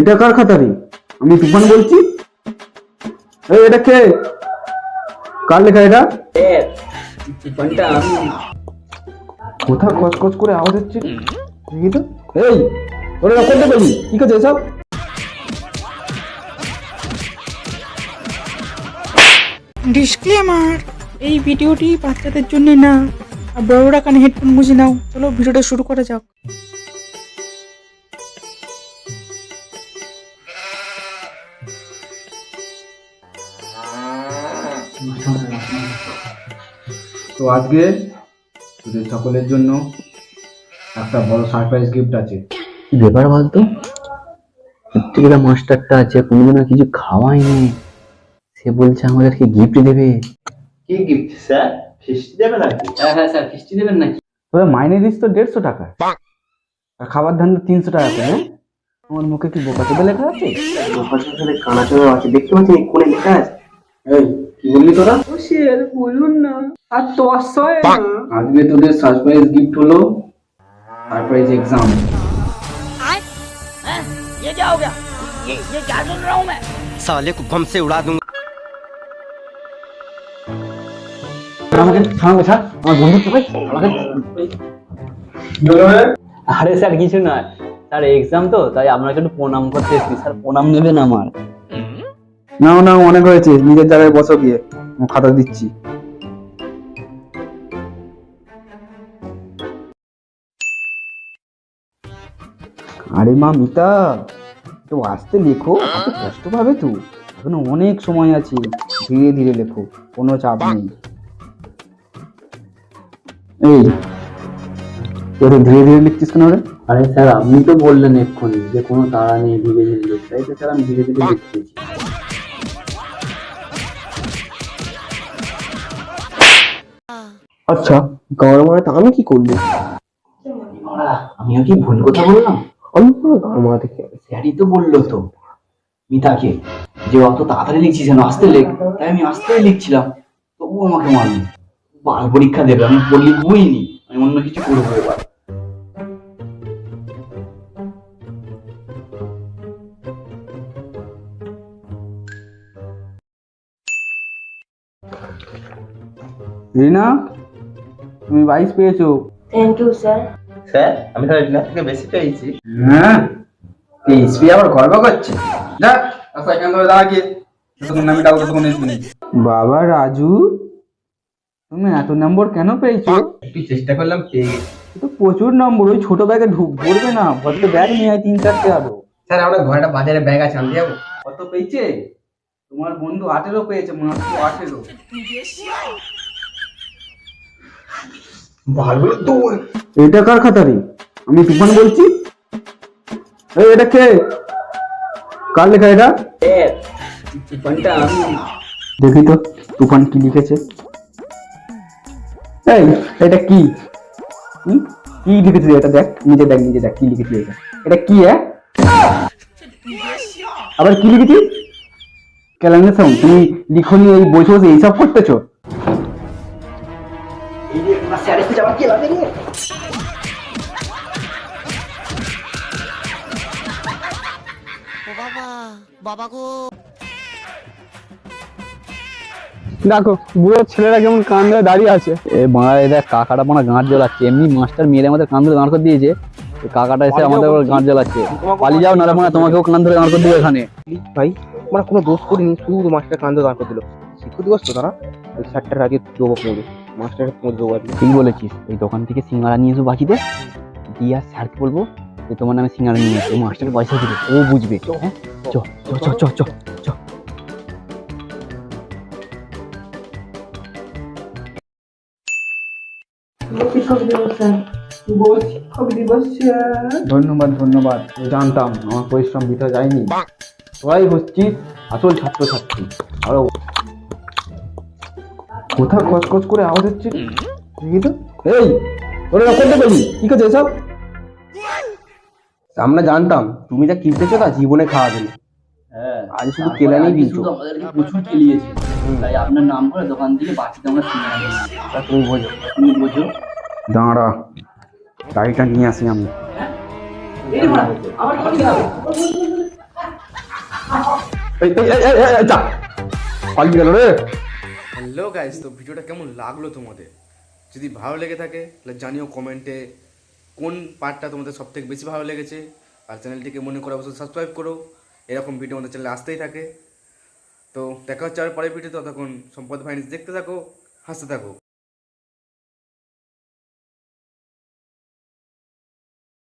এটা কার খাতা রে? আমি তুফান বলছি। এই এটা কে? কার লেখা এটা? তুফানটা আমি। কোথা কচকচ করে আওয়াজ হচ্ছে দেখি তো। এই ওরা করতে বলি কি করছে এসব? ডিসক্লেমার, এই ভিডিওটি বাচ্চাদের জন্য না। আর বড়রা কানে হেডফোন গুঁজে নাও। চলো ভিডিওটা শুরু করা যাক। তো আজকে তোদের সকলের জন্য একটা বড় সারপ্রাইজ গিফট আছে। কি ব্যাপার বলতো? প্রত্যেকটা মাস্টারটা আছে, কোনোদিনও কিছু খাওয়ায়নি, সে বলছে আমাদেরকে গিফট দেবে। কি গিফট স্যার? ফিস্টি দেবে নাকি? হ্যাঁ স্যার, ফিস্টি দেবেন নাকি? তোরা মাইনে দিস তো 150 টাকা, আর খাবার ধান 300 টাকা করে। আমার মুখে কি বোকা চোদা লেখা আছে? কানা চোদা আছে, দেখতে পাচ্ছি কোনে লেখা আছে। এই কি বললি তোরা? স্যার বলুন না, আর তো আসয় না। আজকে তোদের সারপ্রাইজ গিফট হলো সারপ্রাইজ এক্সাম। ये क्या हो गया? ये क्या सुन रहा हूँ मैं? साले को बम से उड़ा दूंगा। আমাকে থামবে স্যার, আমার বন্ধুত্ব ভাই আমাকে। আরে স্যার কিছু না, স্যার এক্সাম তো তাই আপনাকে একটু প্রণাম করতে এসেছি। স্যার প্রণাম নেবেন আমার? না না অনেক হয়েছে, নিজের জায়গায় বসো গিয়ে, আমি খাতা দিচ্ছি। আরে মা মিতা, তো আস্তে লেখো, এত কষ্ট পাবে তো। এখনো অনেক সময় আছে, ধীরে ধীরে লেখো, কোনো চাপ নেই। এই তোর ধীরে ধীরে লিখছিস কেন রে? আরে স্যার আপনি তো বললেন এক্ষুনি যে কোনো তাড়া নেই, ধীরে ধীরে লিখতে, তাই তো স্যার আমি ধীরে ধীরে লিখতেছি। আচ্ছা গাওয়ার মানে তো আমি কি করলি? আমি আর কি ভুল কথা বললাম? আমি গাওয়ার মানে থেকে স্যারই তো বললো তো মিতাকে যে অত তাড়াতাড়ি লিখছিস কেন, আস্তে লেখ। তাই আমি আস্তে লিখছিলাম, তবুও আমাকে মারলো। বাল পরীক্ষা দেবে, আমি লিখবই নি, আমি অন্য কিছু করবো এবার। রিনা, তুমি 22 পেয়েছো। Thank you sir. স্যার আমি তো রিনা থেকে বেশি পেয়েছি। হ্যাঁ এসপি আবার গর্ব করছে। যা রাস্তা এখান ধরে দাঁড়া গিয়ে, যতক্ষণ আমি ডাকবো ততক্ষণ এসবি না। বাবা রাজু, তুমি এত নম্বর কেন পেয়েছো? একটু চেষ্টা করলাম, পেয়ে গেছি। এ তো প্রচুর নম্বর, ওই ছোট ব্যাগে ভরবে না, ভদ্র ব্যাগ নিয়ে আয় 3-4টে আরো। স্যার আমরা ঘরে বাজারে ব্যাগ আছে, আনতে যাবো? কত পেয়েছে? তোমার বন্ধু 18 পেয়েছে, মাত্র 18। ভালো তো। এটা কার খাতা রে? আমি তুফান বলছি। এই এটা কে? কার লেখা এটা? তুফানটা আমি। দেখি তো তুফান কি লিখেছে। এই এটা কি? কি লিখেছিস এটা? দেখ নিজে দেখ, নিজে দেখ কি লিখেছিস এটা। এটা কি? আবার কি লিখেছিস? Calendar sound. তুমি লিখনি, এই বসে বসে এইসব করতেছো? দেখো বুড়ো ছেলেরা কেমন কান ধরে দাঁড়িয়ে আছে। এ মারা দেখ, কাকাটা মানে গাঁট জ্বলাচ্ছে। এমনি মাস্টার মেরে আমাদের কান ধরে দাঁড় করে দিয়েছে, কাকাটা এসে আমাদের গাঁট জ্বলাচ্ছে। পালিয়ে যাও, নাহলে মানে তোমাকেও কান ধরে দাঁড় করে দিবে এখানে। ভাই আমরা কোনো দোষ করিনি, শুধু মাস্টার কান ধরে দাঁড় করে দিল। শিক্ষক দিবস তো তারা ওই 7টার আগে দেবো পড়বে, মাস্টারের পৌঁছে দেবো আর কি। ঠিক বলেছিস, ওই দোকান থেকে সিঙ্গারা নিয়ে এসো বাকিতে দিয়ে, আর স্যারকে বলবো যে তোমার নামে সিঙ্গারা নিয়ে এসো, মাস্টার পয়সা দিবে, ও বুঝবে। হ্যাঁ চ চ চ চ চ। ধন্যবাদ ধন্যবাদ, জানতাম আমার পরিশ্রম বৃথা যায়নি। সবাই হচ্ছি আসল ছাত্রছাত্রী। আরো কোথা কচকচ করে আওয়াজ হচ্ছে দেখি তো। এই ওরা করতে বলি কি করছে এসব? আমরা জানতাম তুমি যা কিনতেছো তা জীবনে খাওয়াবে না। হ্যাঁ আজ শুধু কেলানি দিয়েছো। আমাদেরকে প্রচুর খেলিয়েছে, তাই আপনার নাম করে দোকান থেকে বাকিতে আমরা সিঙ্গারা নিয়ে এসেছি। তা তুমি বোঝো। তুমি বোঝো। দাঁড়া, গাড়িটা নিয়ে আসি আমি। যা পালিয়ে গেল রে। হ্যালো গাইস, তো ভিডিওটা কেমন লাগলো তোমাদের? যদি ভালো লেগে থাকে তাহলে জানিও কমেন্টে কোন পার্টটা তোমাদের সবথেকে বেশি ভালো লেগেছে। আর চ্যানেলটিকে মনে করে অবশ্যই সাবস্ক্রাইব করো, এরকম ভিডিও আমাদের চ্যানেলে আসতেই থাকে। তো দেখা হচ্ছে আর পরের ভিডিও, ততক্ষণ সম্পদ ফাইন্যান্স দেখতে থাকো, হাসতে থাকো।